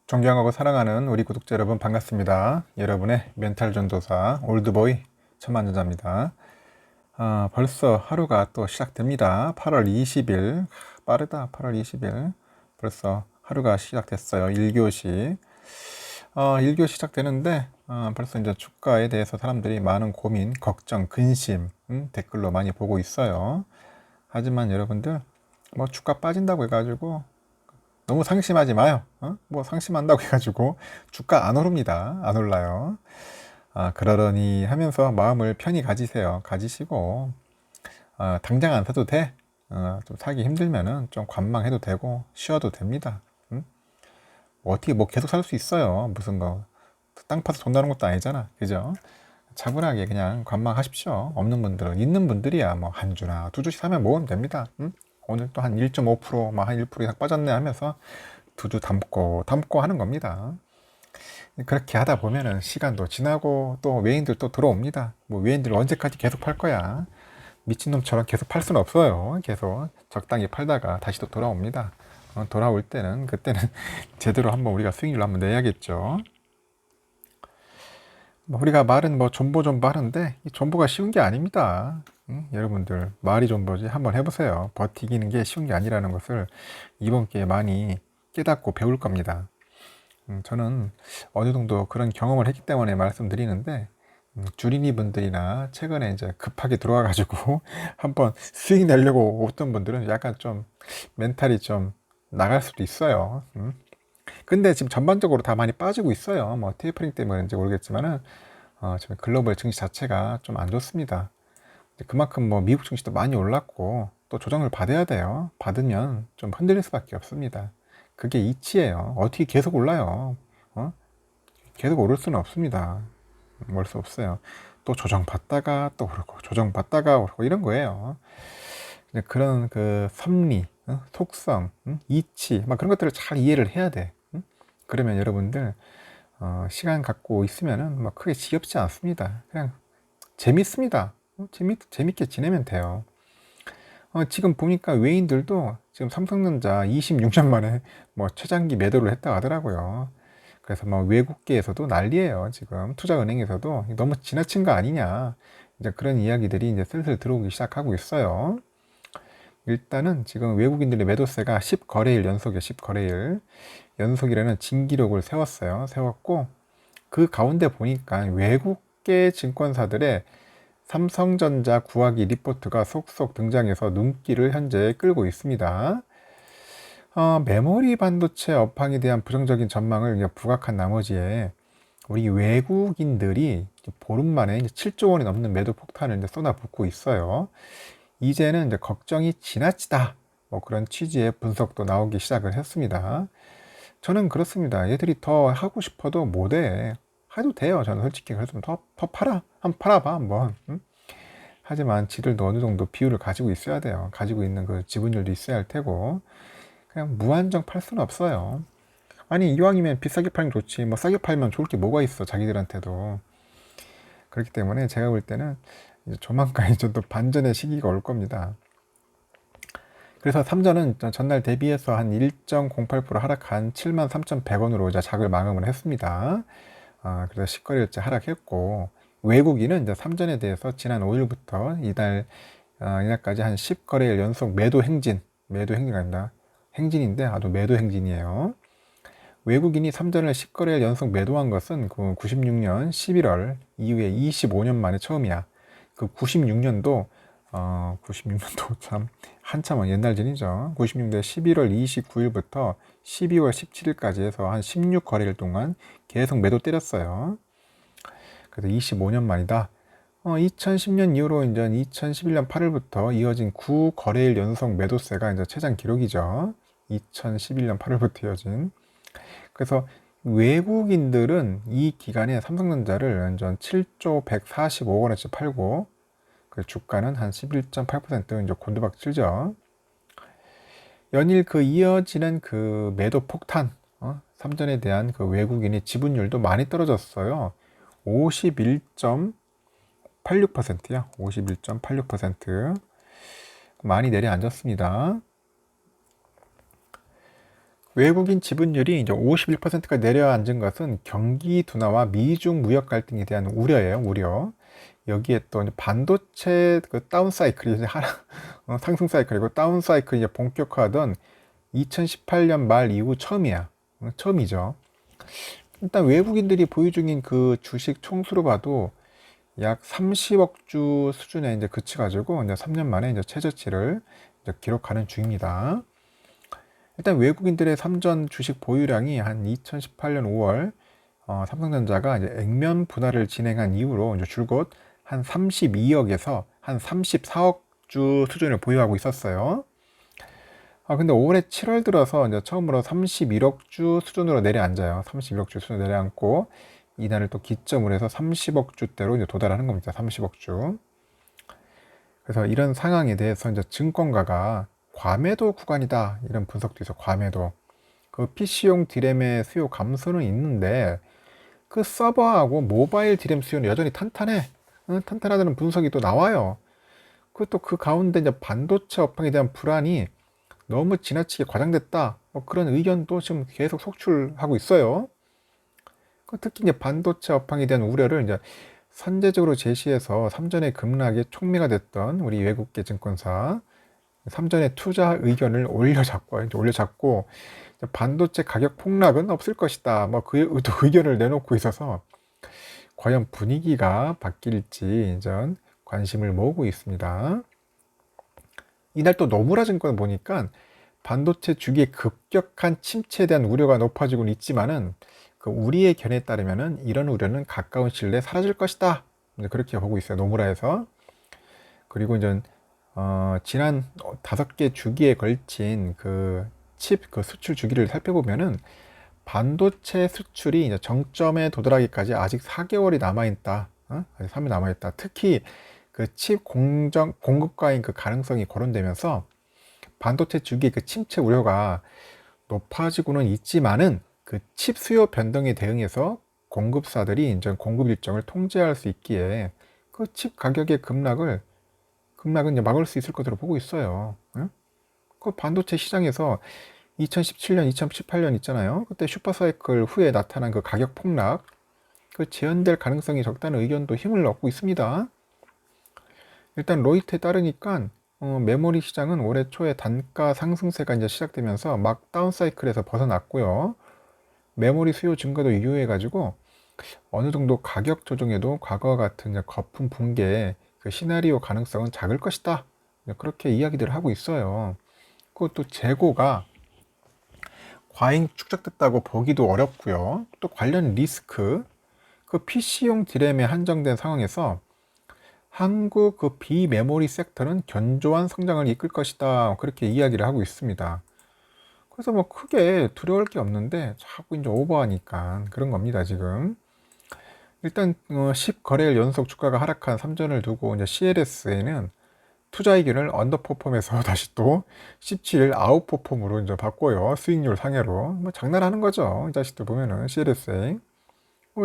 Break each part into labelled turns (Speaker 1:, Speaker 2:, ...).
Speaker 1: 존경하고 사랑하는 우리 구독자 여러분 반갑습니다. 여러분의 멘탈 전도사 올드보이 천만전자입니다. 벌써 하루가 또 시작됩니다. 8월 20일 빠르다. 8월 20일 벌써 하루가 시작됐어요. 1교시 1교시 시작되는데 벌써 이제 주가에 대해서 사람들이 많은 고민, 걱정, 근심 댓글로 많이 보고 있어요. 하지만 여러분들 뭐 주가 빠진다고 해가지고 너무 상심하지 마요. 뭐 상심한다고 해가지고 주가 안 오릅니다. 안 올라요. 그러려니 하면서 마음을 편히 가지세요. 가지시고 당장 안 사도 돼. 좀 사기 힘들면은 좀 관망해도 되고 쉬어도 됩니다. 뭐 어떻게 뭐 계속 살 수 있어요. 무슨 거 땅 파서 돈 나는 것도 아니잖아. 그죠? 차분하게 그냥 관망하십시오. 없는 분들은 있는 분들이야 뭐 한 주나 두 주씩 사면 모으면 됩니다. 오늘 또 한 1.5%, 한 1% 이상 빠졌네 하면서 두 주 담고 하는 겁니다. 그렇게 하다 보면은 시간도 지나고 또 외인들 또 들어옵니다. 뭐 외인들 언제까지 계속 팔 거야? 미친놈처럼 계속 팔 수는 없어요. 계속 적당히 팔다가 다시 또 돌아옵니다. 돌아올 때는 그때는 제대로 한번 우리가 수익률 한번 내야겠죠. 뭐 우리가 말은 뭐 존보 하는데 이 존보가 쉬운 게 아닙니다. 여러분들 말이 존보지 한번 해보세요. 버티기는 게 쉬운 게 아니라는 것을 이번 기회에 많이 깨닫고 배울 겁니다. 저는 어느 정도 그런 경험을 했기 때문에 말씀드리는데 주린이 분들이나 최근에 이제 급하게 들어와 가지고 한번 수익 내려고 오던 분들은 약간 좀 멘탈이 좀 나갈 수도 있어요. 근데 지금 전반적으로 다 많이 빠지고 있어요. 뭐 테이퍼링 때문인지 모르겠지만은 지금 글로벌 증시 자체가 좀 안 좋습니다. 그만큼 뭐 미국 증시도 많이 올랐고 또 조정을 받아야 돼요. 받으면 좀 흔들릴 수밖에 없습니다. 그게 이치예요. 어떻게 계속 올라요? 계속 오를 수는 없습니다. 올 수 없어요. 또 조정받다가 또 오르고 조정받다가 오르고 이런 거예요. 그런 그 섭리, 속성, 이치 막 그런 것들을 잘 이해를 해야 돼. 그러면 여러분들 시간 갖고 있으면은 막 크게 지겹지 않습니다. 그냥 재밌습니다. 재밌게 지내면 돼요. 지금 보니까 외인들도 지금 삼성전자 26년 만에 뭐 최장기 매도를 했다 하더라고요. 그래서 뭐 외국계에서도 난리예요. 지금 투자은행에서도 너무 지나친 거 아니냐. 이제 그런 이야기들이 이제 슬슬 들어오기 시작하고 있어요. 일단은 지금 외국인들의 매도세가 10거래일 연속이에요. 10거래일 연속이라는 진기록을 세웠어요. 세웠고 그 가운데 보니까 외국계 증권사들의 삼성전자 구하기 리포트가 속속 등장해서 눈길을 현재 끌고 있습니다. 메모리 반도체 업황에 대한 부정적인 전망을 부각한 나머지에 우리 외국인들이 보름 만에 7조 원이 넘는 매도 폭탄을 이제 쏟아붓고 있어요. 이제는 이제 걱정이 지나치다. 뭐 그런 취지의 분석도 나오기 시작을 했습니다. 저는 그렇습니다. 얘들이 더 하고 싶어도 못해. 해도 돼요. 저는 솔직히 그래서 더 팔아. 한번 팔아봐 한번. 하지만 지들도 어느 정도 비율을 가지고 있어야 돼요. 가지고 있는 그 지분율도 있어야 할 테고 그냥 무한정 팔 수는 없어요. 아니 이왕이면 비싸게 팔면 좋지 뭐 싸게 팔면 좋을 게 뭐가 있어 자기들한테도. 그렇기 때문에 제가 볼 때는 이제 조만간 이제 또 반전의 시기가 올 겁니다. 그래서 삼전은 전날 대비해서 한 1.08% 하락한 73,100원으로 이제 작을 마감을 했습니다. 그래서 10거래일째 하락했고 외국인은 이제 삼전에 대해서 지난 5일부터 이날까지 한 10거래일 연속 매도 행진 아닙니다. 행진인데 아주 매도 행진이에요. 외국인이 삼전을 10거래일 연속 매도한 것은 그 96년 11월 이후에 25년 만에 처음이야. 그 96년도 96년도 참 한참 옛날 전이죠. 96년도 11월 29일부터 12월 17일까지 해서 한 16거래일 동안 계속 매도 때렸어요. 그래서 25년 만이다. 2010년 이후로 이제 2011년 8월부터 이어진 9거래일 연속 매도세가 이제 최장 기록이죠. 2011년 8월부터 이어진. 그래서 외국인들은 이 기간에 삼성전자를 완전 7조 145억 원어치 팔고 그 주가는 한 11.8% 이제 곤두박질죠. 연일 그 이어지는 그 매도 폭탄, 삼전에 대한 그 외국인의 지분율도 많이 떨어졌어요. 51.86%야. 51.86%. 많이 내려앉았습니다. 외국인 지분율이 이제 51%가 내려앉은 것은 경기 둔화와 미중 무역 갈등에 대한 우려예요, 우려. 여기에 또 이제 반도체 그 다운 사이클이 이제 하나 상승 사이클이고 다운 사이클이 이제 본격화하던 2018년 말 이후 처음이야. 처음이죠. 일단 외국인들이 보유 중인 그 주식 총수로 봐도 약 30억 주 수준에 이제 그치가지고 이제 3년 만에 이제 최저치를 이제 기록하는 중입니다. 일단 외국인들의 삼전 주식 보유량이 한 2018년 5월 삼성전자가 이제 액면 분할을 진행한 이후로 이제 줄곧 한 32억에서 한 34억 주 수준을 보유하고 있었어요. 근데 올해 7월 들어서 이제 처음으로 31억 주 수준으로 내려앉아요. 31억 주 수준으로 내려앉고 이날을 또 기점으로 해서 30억 주대로 이제 도달하는 겁니다. 30억 주. 그래서 이런 상황에 대해서 이제 증권가가 과매도 구간이다 이런 분석도 있어. 과매도. 그 PC용 디램의 수요 감소는 있는데 그 서버하고 모바일 디램 수요는 여전히 탄탄해. 탄탄하다는 분석이 또 나와요. 그것도 그 가운데 이제 반도체 업황에 대한 불안이 너무 지나치게 과장됐다. 그런 의견도 지금 계속 속출하고 있어요. 특히 이제 반도체 업황에 대한 우려를 이제 선제적으로 제시해서 삼전의 급락에 촉매가 됐던 우리 외국계 증권사 삼전의 투자 의견을 올려잡고 반도체 가격 폭락은 없을 것이다. 그 의견을 내놓고 있어서 과연 분위기가 바뀔지 이제 관심을 모으고 있습니다. 이날 또 노무라 증권 보니까 반도체 주기의 급격한 침체에 대한 우려가 높아지고는 있지만은 그 우리의 견해에 따르면은 이런 우려는 가까운 시일 내에 사라질 것이다. 그렇게 보고 있어요. 노무라에서. 그리고 이제 지난 5개 주기에 걸친 그 칩 그 수출 주기를 살펴보면은 반도체 수출이 이제 정점에 도달하기까지 아직 4개월이 남아있다. 아직 3일 남아있다. 특히 그 칩 공급과의 그 가능성이 거론되면서 반도체 주기 그 침체 우려가 높아지고는 있지만은 그 칩 수요 변동에 대응해서 공급사들이 이제 공급 일정을 통제할 수 있기에 그 칩 가격의 급락은 이제 막을 수 있을 것으로 보고 있어요. 그 반도체 시장에서 2017년, 2018년 있잖아요. 그때 슈퍼사이클 후에 나타난 그 가격 폭락, 그 재현될 가능성이 적다는 의견도 힘을 얻고 있습니다. 일단 로이터에 따르니까 메모리 시장은 올해 초에 단가 상승세가 이제 시작되면서 막 다운 사이클에서 벗어났고요. 메모리 수요 증가도 유효해가지고 어느 정도 가격 조정에도 과거와 같은 이제 거품 붕괴의 그 시나리오 가능성은 작을 것이다. 그렇게 이야기들을 하고 있어요. 그것도 재고가 과잉 축적됐다고 보기도 어렵고요. 또 관련 리스크, 그 PC용 디램에 한정된 상황에서 한국 그 비메모리 섹터는 견조한 성장을 이끌 것이다. 그렇게 이야기를 하고 있습니다. 그래서 뭐 크게 두려울 게 없는데 자꾸 이제 오버하니까 그런 겁니다, 지금. 일단 10거래일 연속 주가가 하락한 삼전을 두고 이제 CLS에는 투자 의견을 언더퍼폼에서 다시 또 17일 아웃퍼폼으로 이제 바꿔요. 수익률 상회로. 장난하는 거죠. 이 자식들 보면은 CLSA.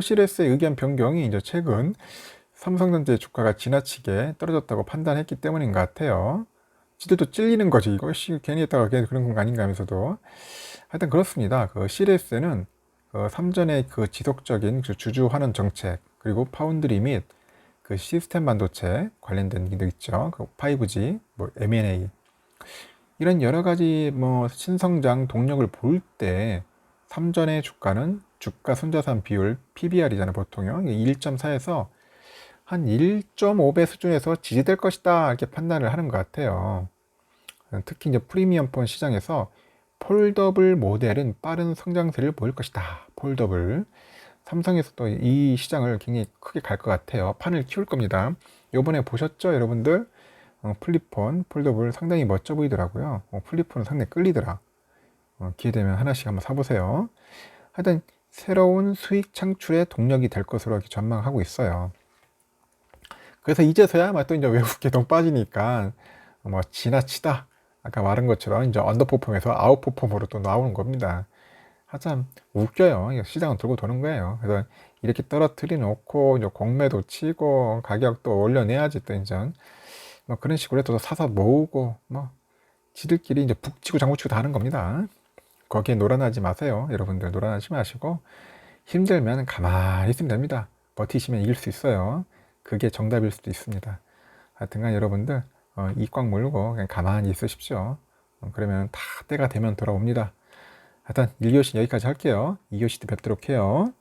Speaker 1: CLS의 의견 변경이 이제 최근 삼성전자의 주가가 지나치게 떨어졌다고 판단했기 때문인 것 같아요. 지들도 찔리는 거지. 이거 괜히 했다가 그런 건 아닌가 하면서도. 하여튼 그렇습니다. 그 CLS는 그 삼전의 그 지속적인 그 주주 환원 정책, 그리고 파운드리 및 그 시스템 반도체 관련된 게 있죠. 그 5G, 뭐 M&A 이런 여러 가지 뭐 신성장 동력을 볼 때 삼전의 주가는 주가 손자산 비율 PBR이잖아요, 보통요. 1.4에서 한 1.5배 수준에서 지지될 것이다 이렇게 판단을 하는 것 같아요. 특히 이제 프리미엄폰 시장에서 폴더블 모델은 빠른 성장세를 보일 것이다. 폴더블. 삼성에서 또 이 시장을 굉장히 크게 갈 것 같아요. 판을 키울 겁니다. 요번에 보셨죠, 여러분들? 플립폰, 폴더블 상당히 멋져 보이더라고요. 플립폰은 상당히 끌리더라. 기회되면 하나씩 한번 사보세요. 하여튼 새로운 수익 창출의 동력이 될 것으로 이렇게 전망하고 있어요. 그래서 이제서야 또 이제 외국 계동 빠지니까 뭐 지나치다. 아까 말한 것처럼 이제 언더퍼폼에서 아웃퍼폼으로 또 나오는 겁니다. 하참 웃겨요. 시장은 돌고 도는 거예요. 그래서 이렇게 떨어뜨려 놓고 이제 공매도 치고 가격도 올려내야지 또 이제 뭐 그런 식으로 또 사서 모으고 뭐 지들끼리 이제 북치고 장구치고 다 하는 겁니다. 거기에 놀아나지 마세요. 여러분들 놀아나지 마시고 힘들면 가만히 있으면 됩니다. 버티시면 이길 수 있어요. 그게 정답일 수도 있습니다. 하여튼간 여러분들 이꽉 물고 그냥 가만히 있으십시오. 그러면 다 때가 되면 돌아옵니다. 하여튼 1교시 여기까지 할게요. 2교시 때 뵙도록 해요.